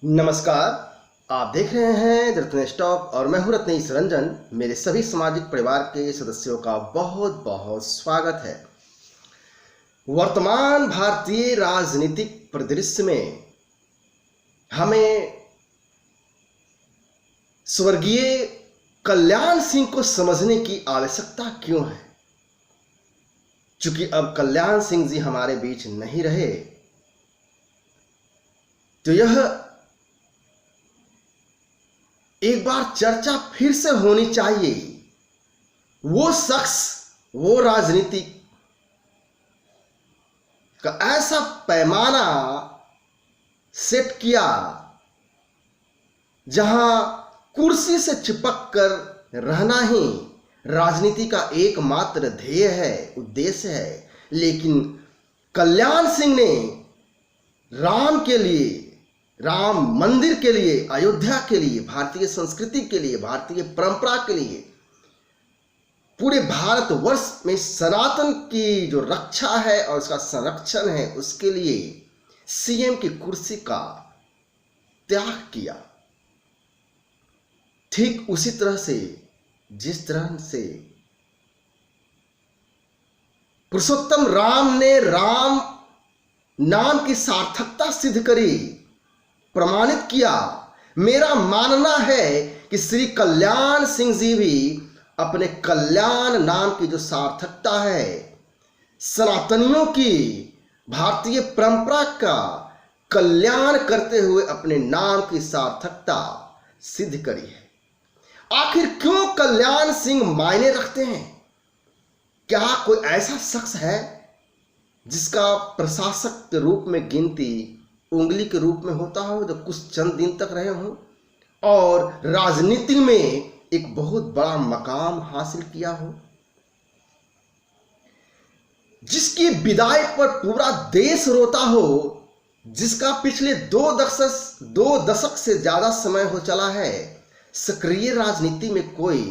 नमस्कार। आप देख रहे हैं रत्न स्टॉक और मैं हूं रत्नेश रंजन। मेरे सभी सामाजिक परिवार के सदस्यों का बहुत बहुत स्वागत है। वर्तमान भारतीय राजनीतिक परिदृश्य में हमें स्वर्गीय कल्याण सिंह को समझने की आवश्यकता क्यों है। चूंकि अब कल्याण सिंह जी हमारे बीच नहीं रहे, तो यह एक बार चर्चा फिर से होनी चाहिए। वो शख्स, वो राजनीतिक का ऐसा पैमाना सेट किया जहां कुर्सी से चिपक कर रहना ही राजनीति का एकमात्र ध्येय है, उद्देश्य है। लेकिन कल्याण सिंह ने राम के लिए, राम मंदिर के लिए, अयोध्या के लिए, भारतीय संस्कृति के लिए, भारतीय परंपरा के लिए, पूरे भारतवर्ष में सनातन की जो रक्षा है और उसका संरक्षण है, उसके लिए सीएम की कुर्सी का त्याग किया। ठीक उसी तरह से जिस तरह से पुरुषोत्तम राम ने राम नाम की सार्थकता सिद्ध करी, प्रमाणित किया। मेरा मानना है कि श्री कल्याण सिंह जी भी अपने कल्याण नाम की जो सार्थकता है, सनातनियों की, भारतीय परंपरा का कल्याण करते हुए अपने नाम की सार्थकता सिद्ध करी है। आखिर क्यों कल्याण सिंह मायने रखते हैं? क्या कोई ऐसा शख्स है जिसका प्रशासक के रूप में गिनती उंगली के रूप में होता हो, जो कुछ चंद दिन तक रहे हों और राजनीति में एक बहुत बड़ा मकाम हासिल किया हो, जिसकी विदाई पर पूरा देश रोता हो, जिसका पिछले दो दशक से ज्यादा समय हो चला है, सक्रिय राजनीति में कोई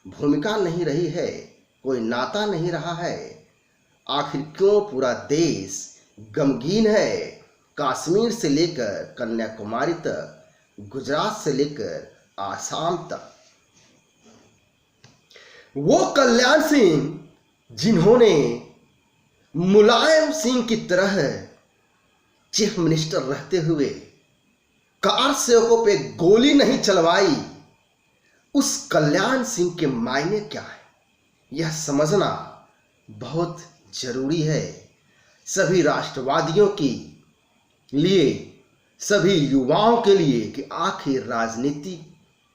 भूमिका नहीं रही है, कोई नाता नहीं रहा है। आखिर क्यों पूरा देश गमगीन है? कश्मीर से लेकर कन्याकुमारी तक, गुजरात से लेकर आसाम तक। वो कल्याण सिंह जिन्होंने मुलायम सिंह की तरह चीफ मिनिस्टर रहते हुए कार सेवकों पे गोली नहीं चलवाई, उस कल्याण सिंह के मायने क्या है, यह समझना बहुत जरूरी है। सभी राष्ट्रवादियों की लिए, सभी युवाओं के लिए कि आखिर राजनीति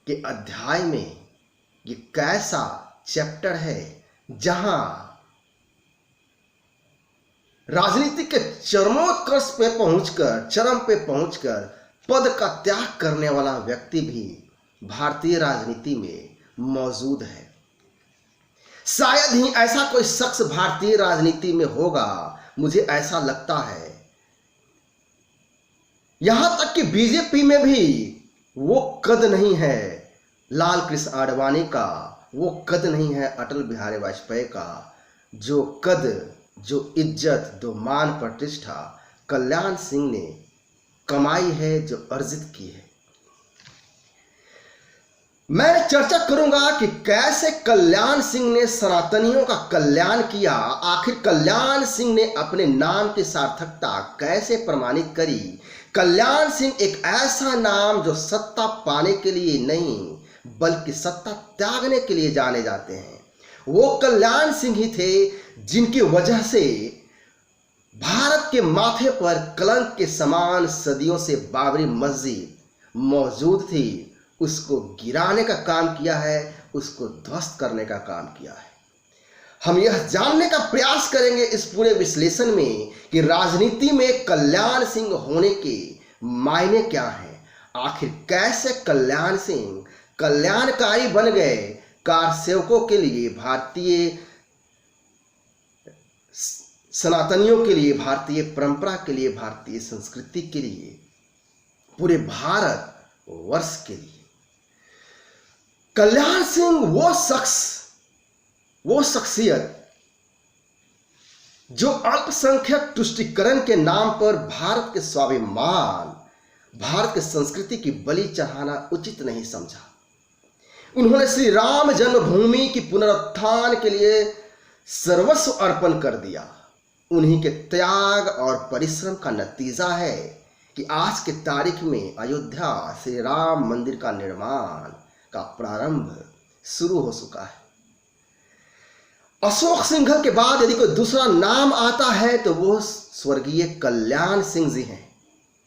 के अध्याय में ये कैसा चैप्टर है जहां राजनीति के चरमोत्कर्ष पे पहुंचकर, चरम पे पहुंचकर पद का त्याग करने वाला व्यक्ति भी भारतीय राजनीति में मौजूद है। शायद ही ऐसा कोई शख्स भारतीय राजनीति में होगा, मुझे ऐसा लगता है। यहां तक कि बीजेपी में भी वो कद नहीं है लाल कृष्ण आडवाणी का, वो कद नहीं है अटल बिहारी वाजपेयी का, जो कद, जो इज्जत, जो मान प्रतिष्ठा कल्याण सिंह ने कमाई है, जो अर्जित की है। मैं चर्चा करूंगा कि कैसे कल्याण सिंह ने सनातनियों का कल्याण किया। आखिर कल्याण सिंह ने अपने नाम की सार्थकता कैसे प्रमाणित करी। कल्याण सिंह एक ऐसा नाम जो सत्ता पाने के लिए नहीं बल्कि सत्ता त्यागने के लिए जाने जाते हैं। वो कल्याण सिंह ही थे जिनकी वजह से भारत के माथे पर कलंक के समान सदियों से बाबरी मस्जिद मौजूद थी, उसको गिराने का काम किया है, उसको ध्वस्त करने का काम किया है। हम यह जानने का प्रयास करेंगे इस पूरे विश्लेषण में कि राजनीति में कल्याण सिंह होने के मायने क्या हैं। आखिर कैसे कल्याण सिंह कल्याणकारी बन गए कार सेवकों के लिए, भारतीय सनातनियों के लिए, भारतीय परंपरा के लिए, भारतीय संस्कृति के लिए, पूरे भारत वर्ष के लिए। कल्याण सिंह वो शख्स, वो शख्सियत जो अल्पसंख्यक तुष्टिकरण के नाम पर भारत के स्वाभिमान भारत की संस्कृति की बलि चढ़ाना उचित नहीं समझा। उन्होंने श्री राम जन्मभूमि की पुनरुत्थान के लिए सर्वस्व अर्पण कर दिया। उन्हीं के त्याग और परिश्रम का नतीजा है कि आज के तारीख में अयोध्या श्री राम मंदिर का निर्माण का प्रारंभ शुरू हो चुका है। अशोक सिंघल के बाद यदि कोई दूसरा नाम आता है तो वो स्वर्गीय कल्याण सिंह जी हैं।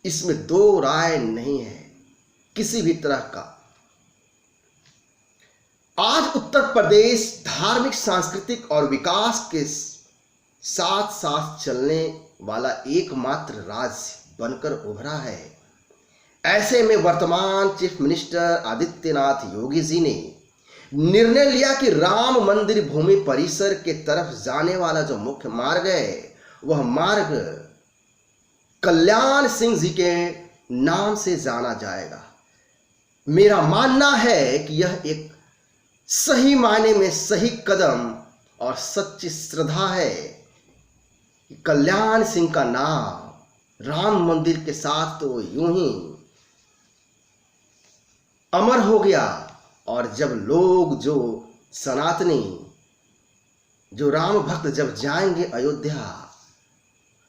इसमें दो राय नहीं है किसी भी तरह का। आज उत्तर प्रदेश धार्मिक, सांस्कृतिक और विकास के साथ साथ चलने वाला एकमात्र राज्य बनकर उभरा है। ऐसे में वर्तमान चीफ मिनिस्टर आदित्यनाथ योगी जी ने निर्णय लिया कि राम मंदिर भूमि परिसर के तरफ जाने वाला जो मुख्य मार्ग है वह मार्ग कल्याण सिंह जी के नाम से जाना जाएगा। मेरा मानना है कि यह एक सही मायने में सही कदम और सच्ची श्रद्धा है कि कल्याण सिंह का नाम राम मंदिर के साथ तो यूं ही अमर हो गया। और जब लोग जो सनातनी, जो राम भक्त जब जाएंगे अयोध्या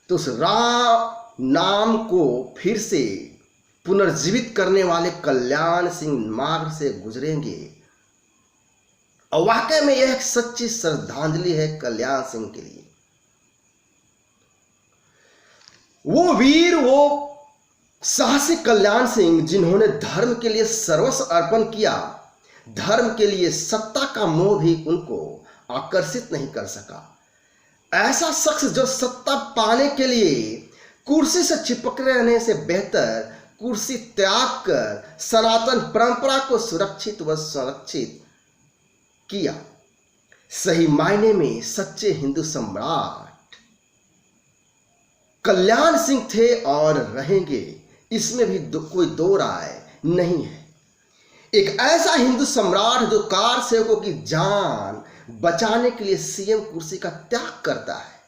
तो उस राम नाम को फिर से पुनर्जीवित करने वाले कल्याण सिंह मार्ग से गुजरेंगे। और वाकई में यह एक सच्ची श्रद्धांजलि है कल्याण सिंह के लिए। वो वीर, वो साहसी कल्याण सिंह जिन्होंने धर्म के लिए सर्वस्व अर्पण किया। धर्म के लिए सत्ता का मोह भी उनको आकर्षित नहीं कर सका। ऐसा शख्स जो सत्ता पाने के लिए कुर्सी से चिपक रहने से बेहतर कुर्सी त्याग कर सनातन परंपरा को सुरक्षित व संरक्षित किया। सही मायने में सच्चे हिंदू सम्राट कल्याण सिंह थे और रहेंगे, इसमें भी कोई दो राय नहीं है। एक ऐसा हिंदू सम्राट जो कार सेवकों की जान बचाने के लिए सीएम कुर्सी का त्याग करता है।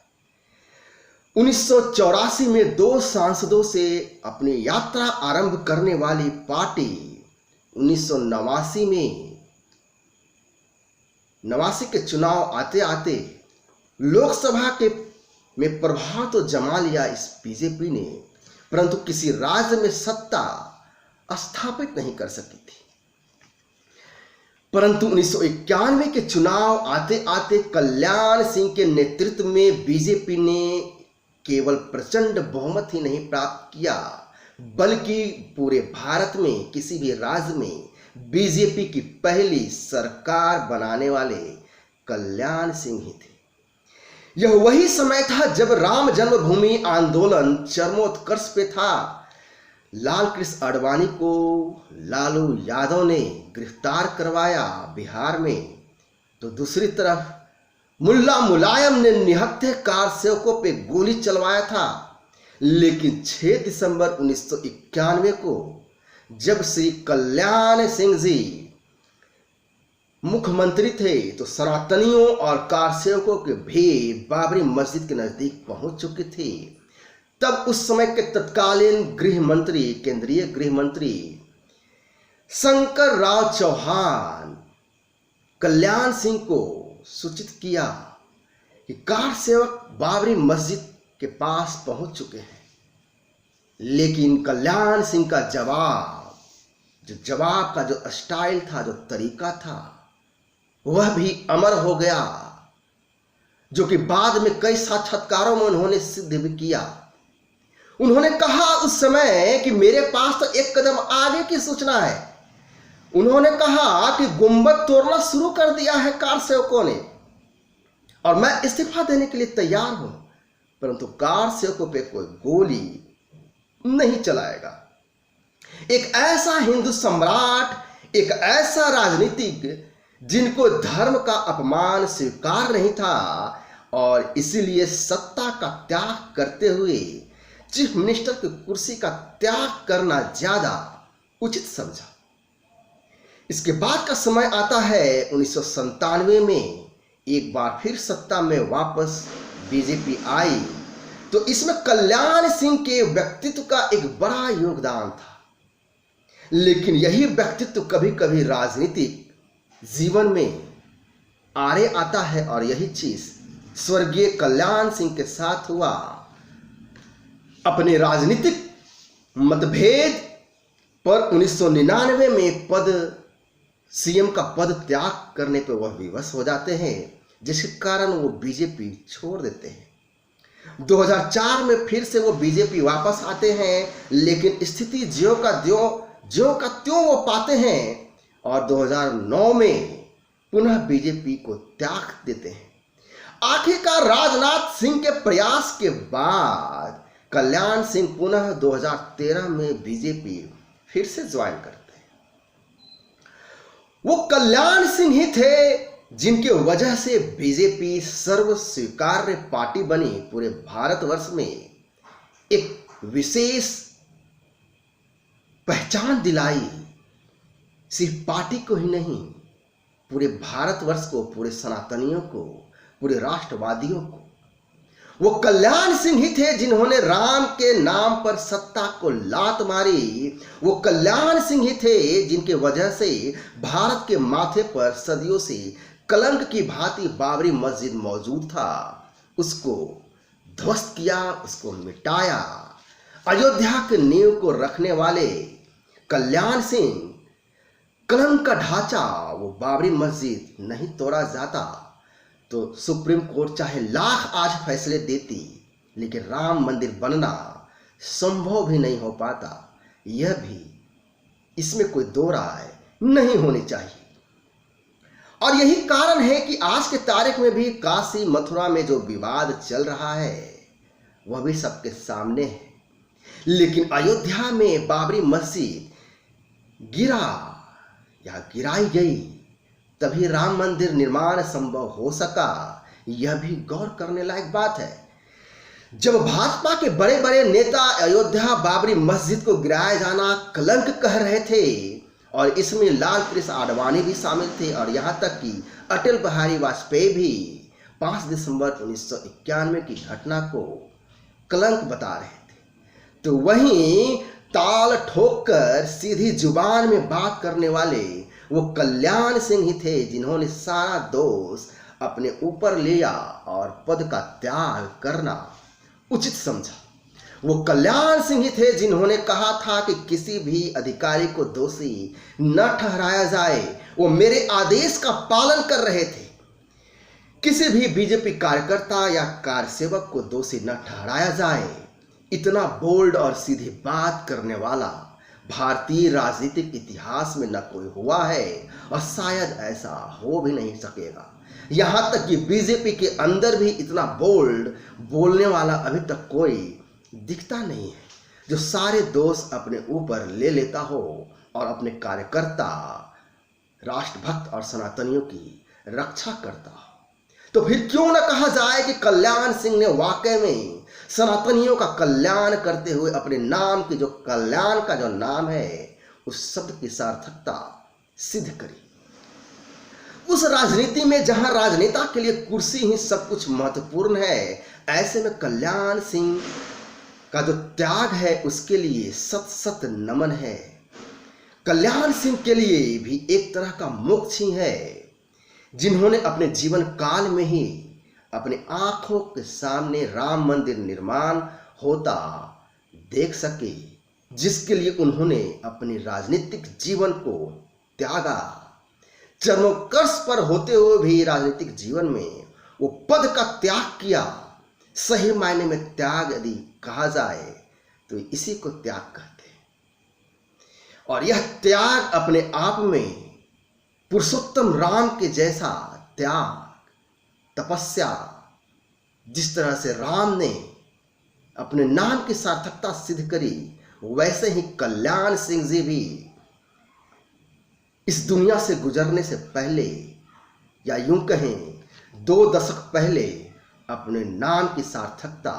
1984 में 2 सांसदों से अपनी यात्रा आरंभ करने वाली पार्टी 1989 के चुनाव आते आते लोकसभा के में प्रभाव तो जमा लिया इस बीजेपी ने, परंतु किसी राज्य में सत्ता स्थापित नहीं कर सकी थी। परंतु 1991 के चुनाव आते आते कल्याण सिंह के नेतृत्व में बीजेपी ने केवल प्रचंड बहुमत ही नहीं प्राप्त किया, बल्कि पूरे भारत में किसी भी राज्य में बीजेपी की पहली सरकार बनाने वाले कल्याण सिंह ही थे। यह वही समय था जब राम जन्मभूमि आंदोलन चरमोत्कर्ष पे था। लाल कृष्ण आडवाणी को लालू यादव ने गिरफ्तार करवाया बिहार में, तो दूसरी तरफ मुल्ला मुलायम ने निहत्थे कार सेवकों पे गोली चलवाया था। लेकिन 6 दिसंबर 1991 को जब श्री कल्याण सिंह जी मुख्यमंत्री थे तो सनातनियों और कार सेवकों के भीड़ बाबरी मस्जिद के नजदीक पहुंच चुकी थी। तब उस समय के तत्कालीन गृह मंत्री, केंद्रीय गृह मंत्री शंकर राव चौहान कल्याण सिंह को सूचित किया कि कार सेवक बाबरी मस्जिद के पास पहुंच चुके हैं। लेकिन कल्याण सिंह का जवाब का जो स्टाइल था, जो तरीका था, वह भी अमर हो गया, जो कि बाद में कई साक्षात्कारों में उन्होंने सिद्ध भी किया। उन्होंने कहा उस समय कि मेरे पास तो एक कदम आगे की सूचना है। उन्होंने कहा कि गुंबद तोड़ना शुरू कर दिया है कार सेवकों ने और मैं इस्तीफा देने के लिए तैयार हूं, परंतु कार सेवकों पे कोई गोली नहीं चलाएगा। एक ऐसा हिंदू सम्राट, एक ऐसा राजनीतिज्ञ जिनको धर्म का अपमान स्वीकार नहीं था और इसीलिए सत्ता का त्याग करते हुए चीफ मिनिस्टर की कुर्सी का त्याग करना ज्यादा उचित समझा। इसके बाद का समय आता है 1997 में, एक बार फिर सत्ता में वापस बीजेपी आई तो इसमें कल्याण सिंह के व्यक्तित्व का एक बड़ा योगदान था। लेकिन यही व्यक्तित्व कभी कभी राजनीतिक जीवन में आड़े आता है और यही चीज स्वर्गीय कल्याण सिंह के साथ हुआ। अपने राजनीतिक मतभेद पर 1999 में सीएम का पद त्याग करने पर वह विवश हो जाते हैं, जिसके कारण वो बीजेपी छोड़ देते हैं। 2004 में फिर से वो बीजेपी वापस आते हैं, लेकिन स्थिति ज्यों का त्यों वो पाते हैं और 2009 में पुनः बीजेपी को त्याग देते हैं। आखिरकार राजनाथ सिंह के प्रयास के बाद कल्याण सिंह पुनः 2013 में बीजेपी फिर से ज्वाइन करते हैं। वो कल्याण सिंह ही थे जिनके वजह से बीजेपी सर्व स्वीकार्य पार्टी बनी। पूरे भारतवर्ष में एक विशेष पहचान दिलाई, सिर्फ पार्टी को ही नहीं, पूरे भारतवर्ष को, पूरे सनातनियों को, पूरे राष्ट्रवादियों को। वो कल्याण सिंह ही थे जिन्होंने राम के नाम पर सत्ता को लात मारी। वो कल्याण सिंह ही थे जिनके वजह से भारत के माथे पर सदियों से कलंक की भांति बाबरी मस्जिद मौजूद था, उसको ध्वस्त किया, उसको मिटाया। अयोध्या के नींव को रखने वाले कल्याण सिंह, कलंक का ढांचा, वो बाबरी मस्जिद नहीं तोड़ा जाता तो सुप्रीम कोर्ट चाहे लाख आज फैसले देती, लेकिन राम मंदिर बनना संभव भी नहीं हो पाता। यह भी, इसमें कोई दो राय नहीं होनी चाहिए। और यही कारण है कि आज के तारीख में भी काशी मथुरा में जो विवाद चल रहा है वह भी सबके सामने है। लेकिन अयोध्या में बाबरी मस्जिद गिराई गई, तभी राम मंदिर निर्माण संभव हो सका। यह भी गौर करने लायक बात है। जब भाजपा के बड़े बड़े नेता अयोध्या बाबरी मस्जिद को गिराया जाना कलंक कह रहे थे और इसमें लाल कृष्ण आडवाणी भी शामिल थे और यहां तक कि अटल बिहारी वाजपेयी भी 5 दिसंबर 1991 की घटना को कलंक बता रहे थे, तो वहीं ताल ठोककर सीधी जुबान में बात करने वाले वो कल्याण सिंह ही थे जिन्होंने सारा दोष अपने ऊपर लिया और पद का त्याग करना उचित समझा। वो कल्याण सिंह ही थे जिन्होंने कहा था कि किसी भी अधिकारी को दोषी न ठहराया जाए। वो मेरे आदेश का पालन कर रहे थे। किसी भी बीजेपी कार्यकर्ता या कार्यसेवक को दोषी न ठहराया जाए। इतना बोल्ड और सीधी बात करने वाला भारतीय राजनीतिक इतिहास में न कोई हुआ है और शायद ऐसा हो भी नहीं सकेगा। यहां तक कि बीजेपी के अंदर भी इतना बोल्ड बोलने वाला अभी तक कोई दिखता नहीं है जो सारे दोष अपने ऊपर ले लेता हो और अपने कार्यकर्ता, राष्ट्रभक्त और सनातनियों की रक्षा करता हो। तो फिर क्यों न कहा जाए कि कल्याण सिंह ने वाकई में सनातनियों का कल्याण करते हुए अपने नाम की जो कल्याण का जो नाम है उस शब्द की सार्थकता सिद्ध करी। उस राजनीति में जहां राजनेता के लिए कुर्सी ही सब कुछ महत्वपूर्ण है, ऐसे में कल्याण सिंह का जो त्याग है उसके लिए सत सत नमन है। कल्याण सिंह के लिए भी एक तरह का मोक्ष ही है, जिन्होंने अपने जीवन काल में ही अपने आंखों के सामने राम मंदिर निर्माण होता देख सके, जिसके लिए उन्होंने अपने राजनीतिक जीवन को त्यागा। चरमोत्कर्ष पर होते हुए भी राजनीतिक जीवन में वो पद का त्याग किया। सही मायने में त्याग यदि कहा जाए तो इसी को त्याग कहते हैं। और यह त्याग अपने आप में पुरुषोत्तम राम के जैसा त्याग, तपस्या, जिस तरह से राम ने अपने नाम की सार्थकता सिद्ध करी, वैसे ही कल्याण सिंह जी भी इस दुनिया से गुजरने से पहले, या यूं कहें 2 दशक पहले, अपने नाम की सार्थकता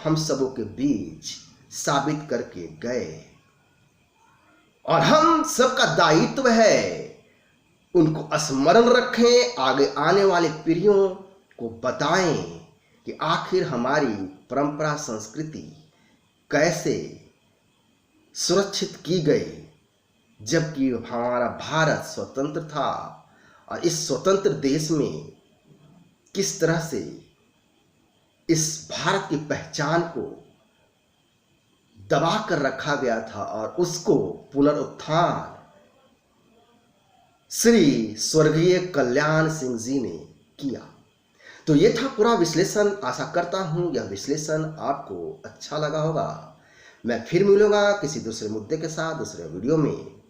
हम सबों के बीच साबित करके गए। और हम सबका दायित्व है उनको स्मरण रखें, आगे आने वाली पीढ़ियों को बताएं कि आखिर हमारी परंपरा संस्कृति कैसे सुरक्षित की गई, जबकि हमारा भारत स्वतंत्र था और इस स्वतंत्र देश में किस तरह से इस भारत की पहचान को दबा कर रखा गया था और उसको पुनरुत्थान श्री स्वर्गीय कल्याण सिंह जी ने किया। तो ये था पूरा विश्लेषण। आशा करता हूं यह विश्लेषण आपको अच्छा लगा होगा। मैं फिर मिलूंगा किसी दूसरे मुद्दे के साथ दूसरे वीडियो में।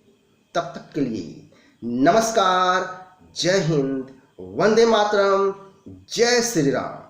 तब तक के लिए नमस्कार, जय हिंद, वंदे मातरम, जय श्री राम।